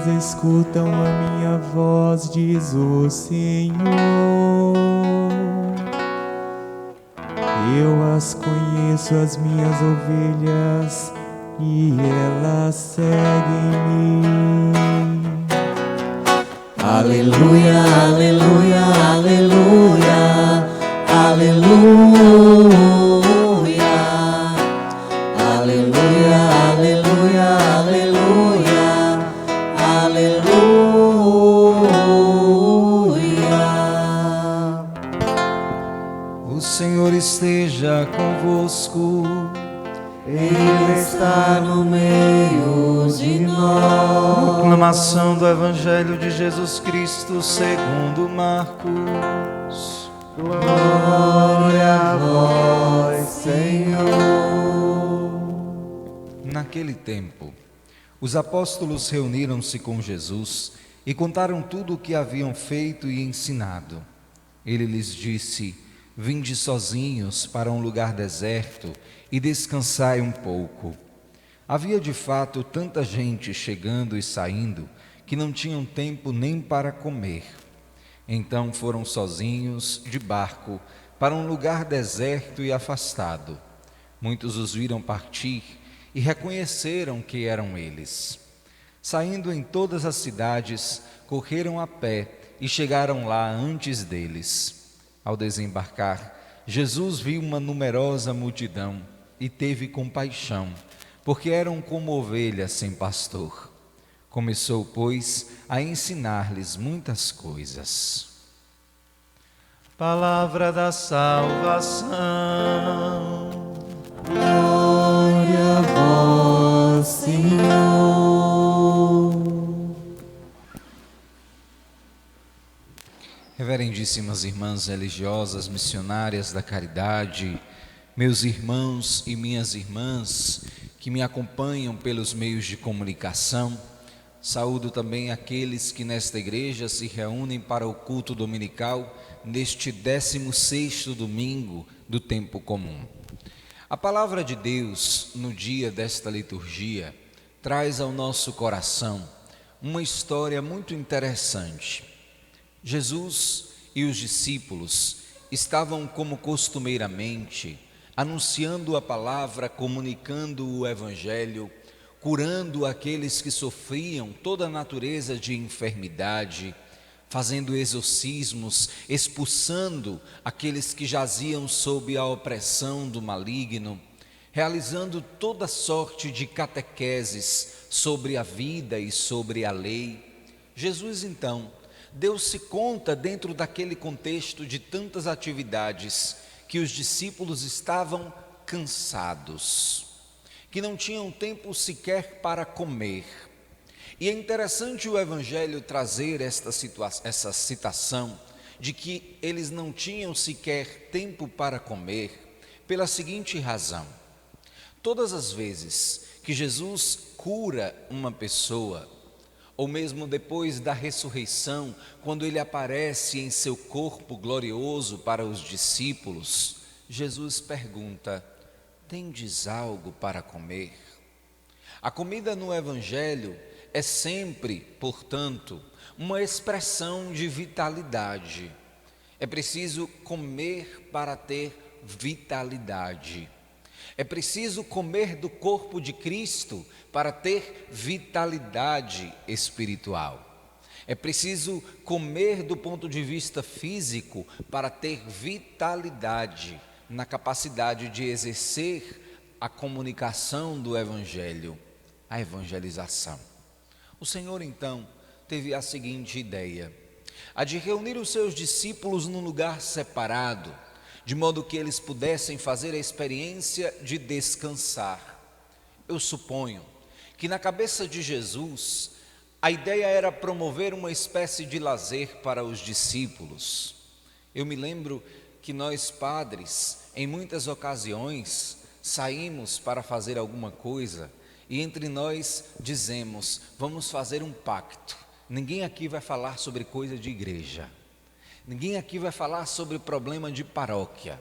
elas escutam a minha voz, diz o Senhor. Eu as conheço, as minhas ovelhas, e elas seguem-me. Aleluia, aleluia, aleluia, aleluia, aleluia, aleluia, aleluia, aleluia. O Senhor esteja convosco. Ele está no meio de nós. Proclamação do Evangelho de Jesus Cristo segundo Marcos. Glória a vós, Senhor. Naquele tempo, os apóstolos reuniram-se com Jesus e contaram tudo o que haviam feito e ensinado. Ele lhes disse: vinde sozinhos para um lugar deserto e descansai um pouco. Havia de fato tanta gente chegando e saindo que não tinham tempo nem para comer. Então foram sozinhos de barco para um lugar deserto e afastado. Muitos os viram partir e reconheceram que eram eles. Saindo em todas as cidades, correram a pé e chegaram lá antes deles. Ao desembarcar, Jesus viu uma numerosa multidão e teve compaixão, porque eram como ovelhas sem pastor. Começou, pois, a ensinar-lhes muitas coisas. Palavra da salvação. Glória a vós, Senhor. Reverendíssimas irmãs religiosas, missionárias da caridade, meus irmãos e minhas irmãs que me acompanham pelos meios de comunicação, saúdo também aqueles que nesta igreja se reúnem para o culto dominical neste 16º domingo do tempo comum. A palavra de Deus no dia desta liturgia traz ao nosso coração uma história muito interessante. Jesus e os discípulos estavam, como costumeiramente, anunciando a palavra, comunicando o Evangelho, curando aqueles que sofriam toda a natureza de enfermidade, fazendo exorcismos, expulsando aqueles que jaziam sob a opressão do maligno, realizando toda sorte de catequeses sobre a vida e sobre a lei. Jesus, então, deu-se conta, dentro daquele contexto de tantas atividades, que os discípulos estavam cansados, que não tinham tempo sequer para comer. E é interessante o Evangelho trazer essa citação de que eles não tinham sequer tempo para comer, pela seguinte razão: todas as vezes que Jesus cura uma pessoa, ou mesmo depois da ressurreição, quando ele aparece em seu corpo glorioso para os discípulos, Jesus pergunta: tendes algo para comer? A comida no Evangelho é sempre, portanto, uma expressão de vitalidade. É preciso comer para ter vitalidade. É preciso comer do corpo de Cristo para ter vitalidade espiritual. É preciso comer do ponto de vista físico para ter vitalidade na capacidade de exercer a comunicação do Evangelho, a evangelização. O Senhor, então, teve a seguinte ideia: a de reunir os seus discípulos num lugar separado, de modo que eles pudessem fazer a experiência de descansar. Eu suponho que na cabeça de Jesus, a ideia era promover uma espécie de lazer para os discípulos. Eu me lembro que nós padres, em muitas ocasiões, saímos para fazer alguma coisa e entre nós dizemos: vamos fazer um pacto. Ninguém aqui vai falar sobre coisa de igreja. Ninguém aqui vai falar sobre problema de paróquia.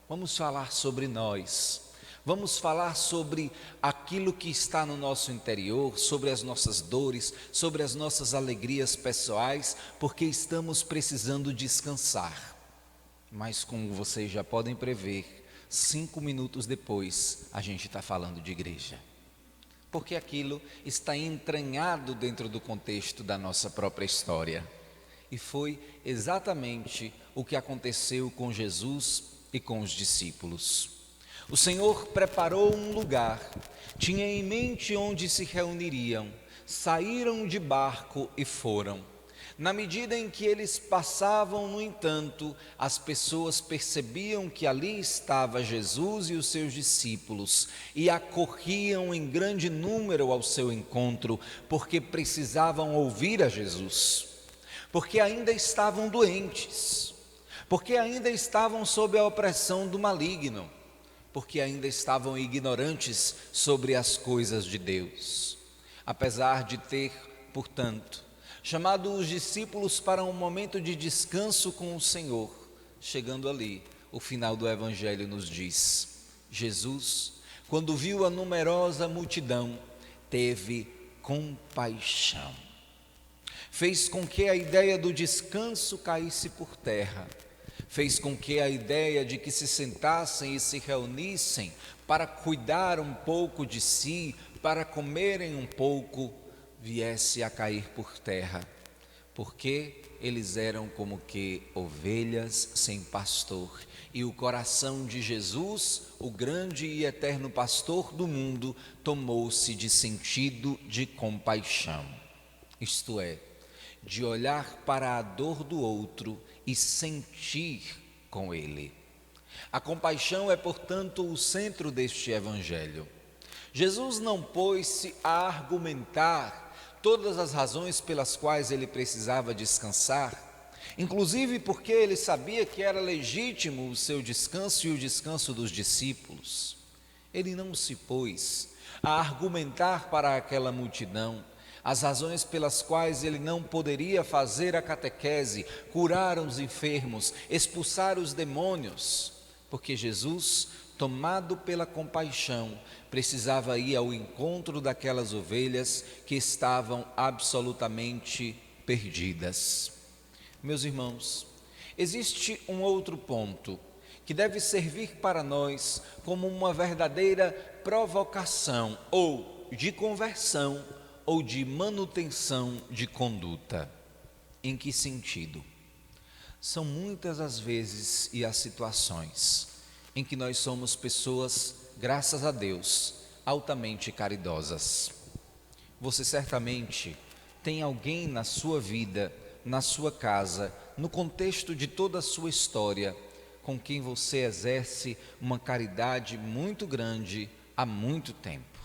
Vamos falar sobre nós. Vamos falar sobre aquilo que está no nosso interior, sobre as nossas dores, sobre as nossas alegrias pessoais, porque estamos precisando descansar. Mas como vocês já podem prever, 5 minutos depois a gente está falando de igreja. Porque aquilo está entranhado dentro do contexto da nossa própria história. E foi exatamente o que aconteceu com Jesus e com os discípulos. O Senhor preparou um lugar, tinha em mente onde se reuniriam, saíram de barco e foram. Na medida em que eles passavam, no entanto, as pessoas percebiam que ali estava Jesus e os seus discípulos e acorriam em grande número ao seu encontro, porque precisavam ouvir a Jesus, porque ainda estavam doentes, porque ainda estavam sob a opressão do maligno, porque ainda estavam ignorantes sobre as coisas de Deus. Apesar de ter, portanto, chamado os discípulos para um momento de descanso com o Senhor, chegando ali, o final do Evangelho nos diz: Jesus, quando viu a numerosa multidão, teve compaixão. Fez com que a ideia do descanso caísse por terra. Fez com que a ideia de que se sentassem e se reunissem para cuidar um pouco de si, para comerem um pouco, viesse a cair por terra, porque eles eram como que ovelhas sem pastor, e o coração de Jesus, o grande e eterno pastor do mundo, tomou-se de sentido de compaixão, isto é, de olhar para a dor do outro e sentir com ele. A compaixão é, portanto, o centro deste Evangelho. Jesus não pôs-se a argumentar todas as razões pelas quais ele precisava descansar, inclusive porque ele sabia que era legítimo o seu descanso e o descanso dos discípulos. Ele não se pôs a argumentar para aquela multidão as razões pelas quais ele não poderia fazer a catequese, curar os enfermos, expulsar os demônios, porque Jesus, tomado pela compaixão, precisava ir ao encontro daquelas ovelhas que estavam absolutamente perdidas. Meus irmãos, existe um outro ponto que deve servir para nós como uma verdadeira provocação, ou de conversão, ou de manutenção de conduta. Em que sentido? São muitas as vezes e as situações em que nós somos pessoas, graças a Deus, altamente caridosas. Você certamente tem alguém na sua vida, na sua casa, no contexto de toda a sua história, com quem você exerce uma caridade muito grande há muito tempo.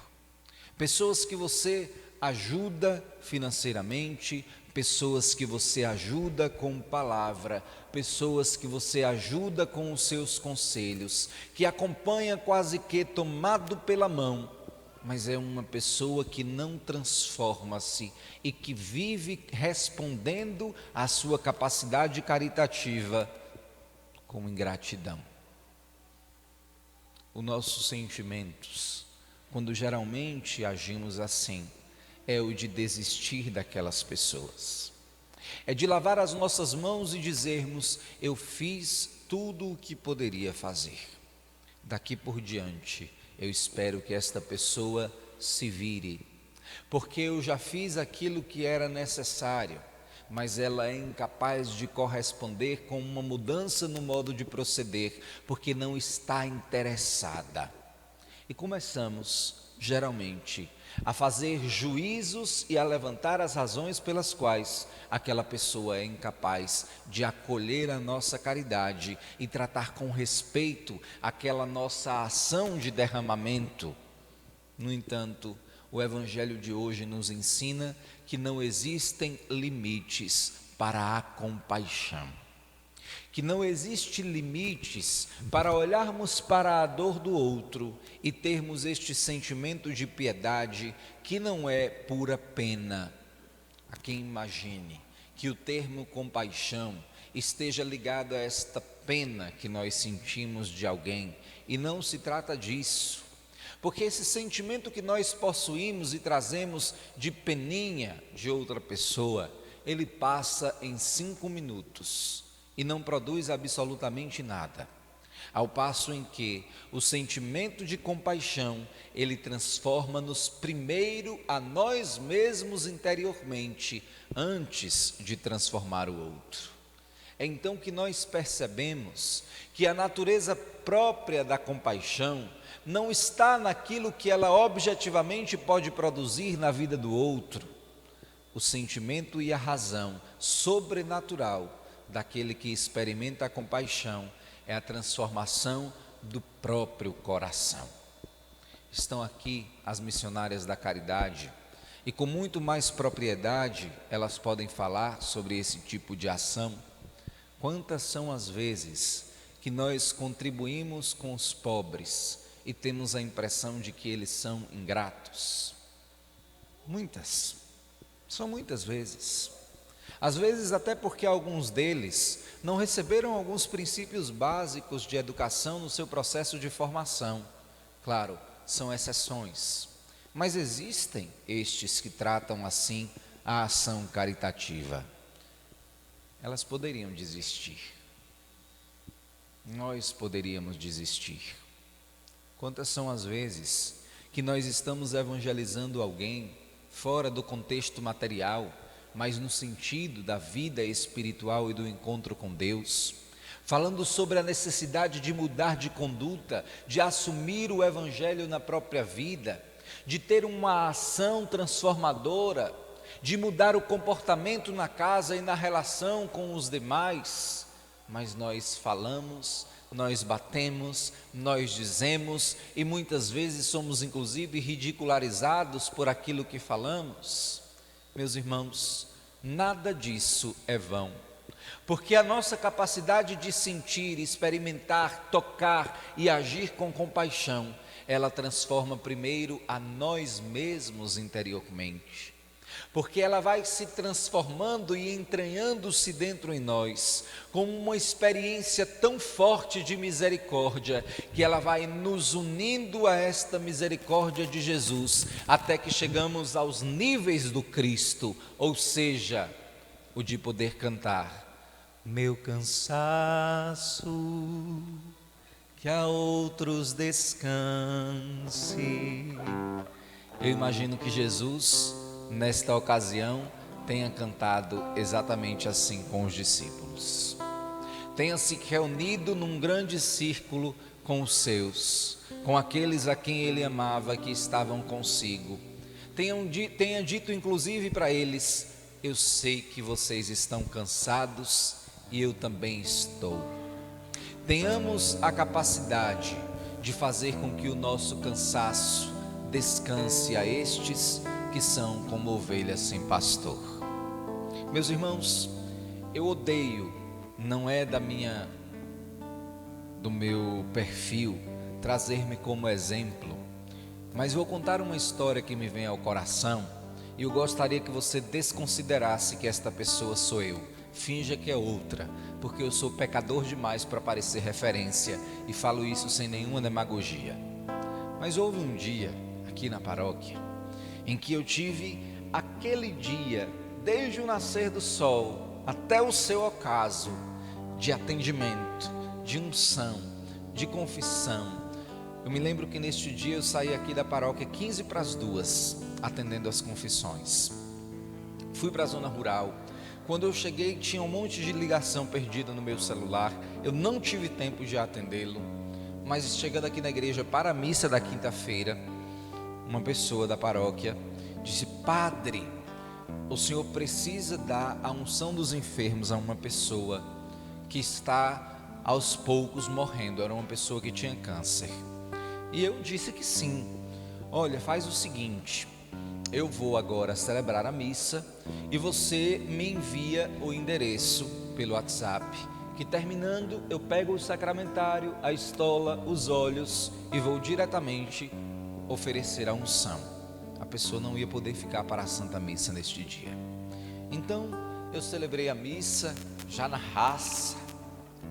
Pessoas que você ajuda financeiramente, pessoas que você ajuda com palavra, pessoas que você ajuda com os seus conselhos, que acompanha quase que tomado pela mão, mas é uma pessoa que não transforma-se e que vive respondendo à sua capacidade caritativa com ingratidão. Os nossos sentimentos, quando geralmente agimos assim, é o de desistir daquelas pessoas, é de lavar as nossas mãos e dizermos: eu fiz tudo o que poderia fazer, daqui por diante eu espero que esta pessoa se vire, porque eu já fiz aquilo que era necessário, mas ela é incapaz de corresponder com uma mudança no modo de proceder, porque não está interessada. E começamos, geralmente, a fazer juízos e a levantar as razões pelas quais aquela pessoa é incapaz de acolher a nossa caridade e tratar com respeito aquela nossa ação de derramamento. No entanto, o Evangelho de hoje nos ensina que não existem limites para a compaixão, que não existe limites para olharmos para a dor do outro e termos este sentimento de piedade que não é pura pena. Há quem imagine que o termo compaixão esteja ligado a esta pena que nós sentimos de alguém, e não se trata disso. Porque esse sentimento que nós possuímos e trazemos de peninha de outra pessoa, ele passa em 5 minutos e não produz absolutamente nada. Ao passo em que o sentimento de compaixão, ele transforma-nos primeiro a nós mesmos interiormente, antes de transformar o outro. É então que nós percebemos que a natureza própria da compaixão não está naquilo que ela objetivamente pode produzir na vida do outro. O sentimento e a razão sobrenatural daquele que experimenta a compaixão é a transformação do próprio coração. Estão aqui as missionárias da caridade e com muito mais propriedade elas podem falar sobre esse tipo de ação. Quantas são as vezes que nós contribuímos com os pobres e temos a impressão de que eles são ingratos? Muitas, são muitas vezes. Às vezes até porque alguns deles não receberam alguns princípios básicos de educação no seu processo de formação. Claro, são exceções, mas existem estes que tratam assim a ação caritativa. Elas poderiam desistir. Nós poderíamos desistir. Quantas são as vezes que nós estamos evangelizando alguém fora do contexto material, mas no sentido da vida espiritual e do encontro com Deus, falando sobre a necessidade de mudar de conduta, de assumir o evangelho na própria vida, de ter uma ação transformadora, de mudar o comportamento na casa e na relação com os demais, mas nós falamos, nós batemos, nós dizemos e muitas vezes somos inclusive ridicularizados por aquilo que falamos. Meus irmãos, nada disso é vão, porque a nossa capacidade de sentir, experimentar, tocar e agir com compaixão, ela transforma primeiro a nós mesmos interiormente, porque ela vai se transformando e entranhando-se dentro em nós, com uma experiência tão forte de misericórdia, que ela vai nos unindo a esta misericórdia de Jesus, até que chegamos aos níveis do Cristo, ou seja, o de poder cantar: meu cansaço, que a outros descanse. Eu imagino que Jesus, nesta ocasião, tenha cantado exatamente assim com os discípulos. Tenha se reunido num grande círculo com os seus, com aqueles a quem ele amava que estavam consigo. Tenha dito inclusive para eles: eu sei que vocês estão cansados e eu também estou. Tenhamos a capacidade de fazer com que o nosso cansaço descanse a estes que são como ovelhas sem pastor. Meus irmãos, eu odeio, não é do meu perfil trazer-me como exemplo, mas vou contar uma história que me vem ao coração e eu gostaria que você desconsiderasse que esta pessoa sou eu. Finja que é outra, porque eu sou pecador demais para parecer referência e falo isso sem nenhuma demagogia. Mas houve um dia aqui na paróquia em que eu tive aquele dia, desde o nascer do sol até o seu ocaso, de atendimento, de unção, de confissão. Eu me lembro que neste dia eu saí aqui da paróquia 15 para as 2, atendendo as confissões. Fui para a zona rural. Quando eu cheguei, tinha um monte de ligação perdida no meu celular. Eu não tive tempo de atendê-lo, mas chegando aqui na igreja para a missa da quinta-feira, uma pessoa da paróquia disse: padre, o senhor precisa dar a unção dos enfermos a uma pessoa que está aos poucos morrendo. Era uma pessoa que tinha câncer. E eu disse que sim. Olha, faz o seguinte, eu vou agora celebrar a missa e você me envia o endereço pelo WhatsApp, que terminando eu pego o sacramentário, a estola, os óleos e vou diretamente oferecer a unção. A pessoa não ia poder ficar para a Santa Missa neste dia. Então eu celebrei a missa já na raça,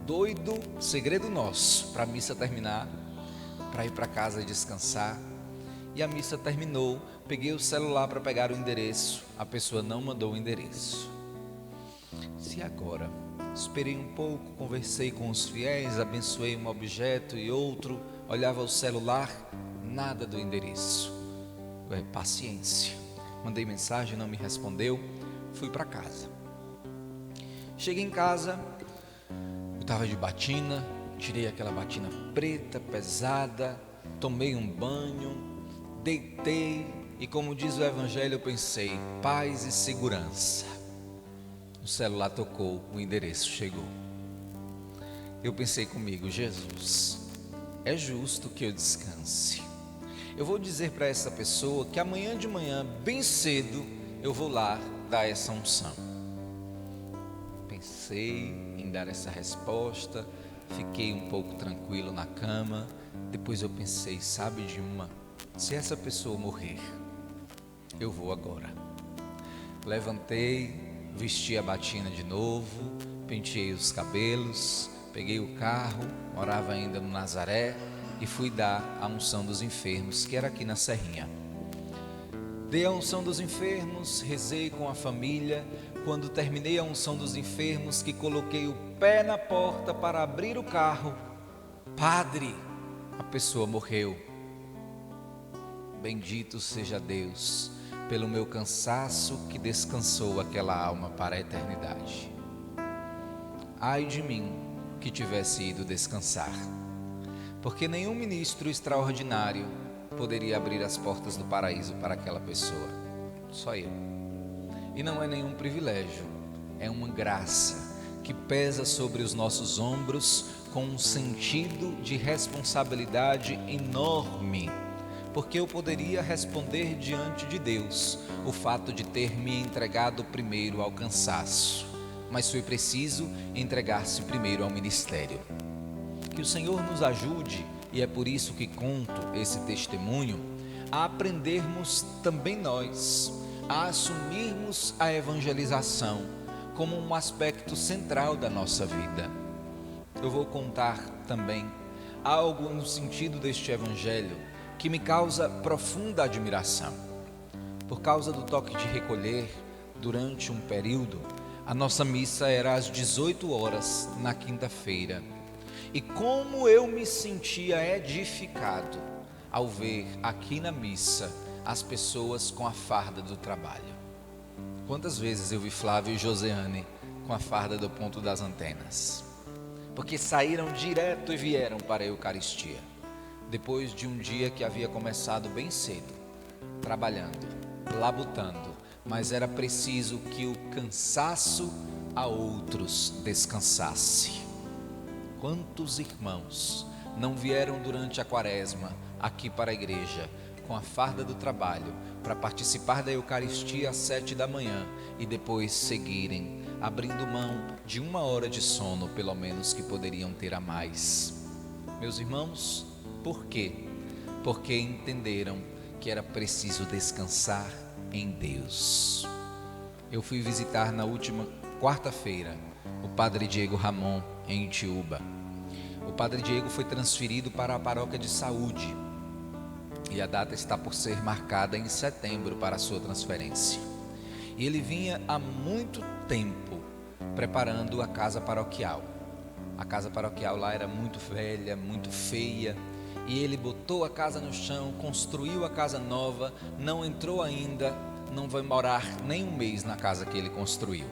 doido, segredo nosso, para a missa terminar, para ir para casa descansar. E a missa terminou, peguei o celular para pegar o endereço, a pessoa não mandou o endereço. Se agora, esperei um pouco, conversei com os fiéis, abençoei um objeto e outro, olhava o celular, nada do endereço. Paciência. Mandei mensagem, não me respondeu, fui para casa. Cheguei em casa, eu estava de batina, tirei aquela batina preta, pesada, tomei um banho, deitei e, como diz o Evangelho, eu pensei, paz e segurança. O celular tocou, o endereço chegou. Eu pensei comigo, Jesus, é justo que eu descanse. Eu vou dizer para essa pessoa que amanhã de manhã, bem cedo, eu vou lá dar essa unção. Pensei em dar essa resposta, fiquei um pouco tranquilo na cama. Depois eu pensei, sabe de uma? Se essa pessoa morrer, eu vou agora. Levantei, vesti a batina de novo, penteei os cabelos, peguei o carro, morava ainda no Nazaré, e fui dar a unção dos enfermos, que era aqui na Serrinha. Dei a unção dos enfermos, rezei com a família. Quando terminei a unção dos enfermos, que coloquei o pé na porta para abrir o carro, Padre, a pessoa morreu. Bendito seja Deus pelo meu cansaço que descansou aquela alma para a eternidade. Ai de mim que tivesse ido descansar, porque nenhum ministro extraordinário poderia abrir as portas do paraíso para aquela pessoa, só eu. E não é nenhum privilégio, é uma graça que pesa sobre os nossos ombros com um sentido de responsabilidade enorme, porque eu poderia responder diante de Deus o fato de ter me entregado primeiro ao cansaço, mas foi preciso entregar-se primeiro ao ministério. Que o Senhor nos ajude, e é por isso que conto esse testemunho, a aprendermos também nós, a assumirmos a evangelização como um aspecto central da nossa vida. Eu vou contar também algo no sentido deste evangelho que me causa profunda admiração. Por causa do toque de recolher, durante um período, a nossa missa era às 18 horas na quinta-feira. E como eu me sentia edificado ao ver aqui na missa as pessoas com a farda do trabalho. Quantas vezes eu vi Flávio e Joseane com a farda do ponto das antenas, porque saíram direto e vieram para a Eucaristia, depois de um dia que havia começado bem cedo, trabalhando, labutando, mas era preciso que o cansaço a outros descansasse. Quantos irmãos não vieram durante a quaresma aqui para a igreja com a farda do trabalho para participar da Eucaristia às 7 da manhã e depois seguirem, abrindo mão de 1 hora de sono, pelo menos, que poderiam ter a mais. Meus irmãos, por quê? Porque entenderam que era preciso descansar em Deus. Eu fui visitar na última quarta-feira o Padre Diego Ramon em Itiúba. O Padre Diego foi transferido para a paróquia de saúde e a data está por ser marcada em setembro para a sua transferência. E ele vinha há muito tempo preparando a casa paroquial. A casa paroquial lá era muito velha, muito feia, e ele botou a casa no chão, construiu a casa nova, não entrou ainda, não vai morar nem um mês na casa que ele construiu.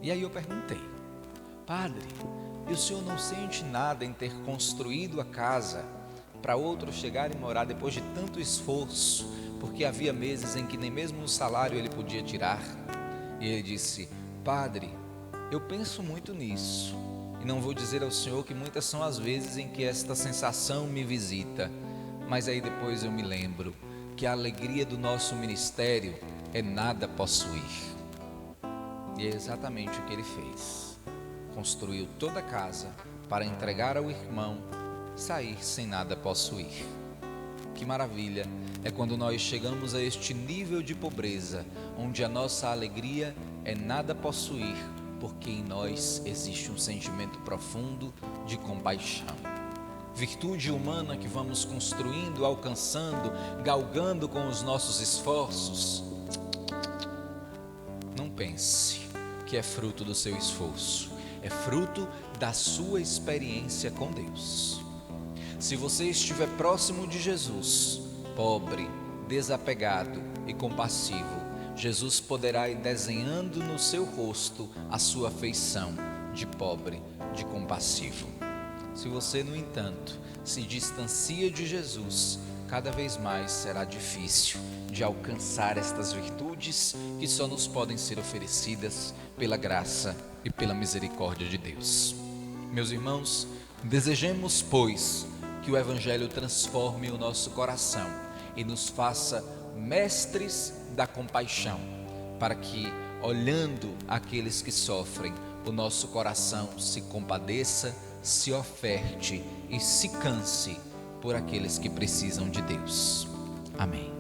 E aí eu perguntei: Padre, e o senhor não sente nada em ter construído a casa para outro chegar e morar depois de tanto esforço, porque havia meses em que nem mesmo o salário ele podia tirar? E ele disse: Padre, eu penso muito nisso, e não vou dizer ao senhor que muitas são as vezes em que esta sensação me visita, mas aí depois eu me lembro que a alegria do nosso ministério é nada possuir. E é exatamente o que ele fez. Construiu toda a casa para entregar ao irmão, sair sem nada possuir. Que maravilha é quando nós chegamos a este nível de pobreza, onde a nossa alegria é nada possuir, porque em nós existe um sentimento profundo de compaixão. virtude humana que vamos construindo, alcançando, galgando com os nossos esforços, não pense que é fruto do seu esforço, é fruto da sua experiência com Deus. Se você estiver próximo de Jesus, pobre, desapegado e compassivo, Jesus poderá ir desenhando no seu rosto a sua feição de pobre, de compassivo. Se você, no entanto, se distancia de Jesus, cada vez mais será difícil de alcançar estas virtudes que só nos podem ser oferecidas pela graça e pela misericórdia de Deus. Meus irmãos, desejemos, pois, que o Evangelho transforme o nosso coração e nos faça mestres da compaixão, para que, olhando aqueles que sofrem, o nosso coração se compadeça, se oferte e se canse por aqueles que precisam de Deus. Amém.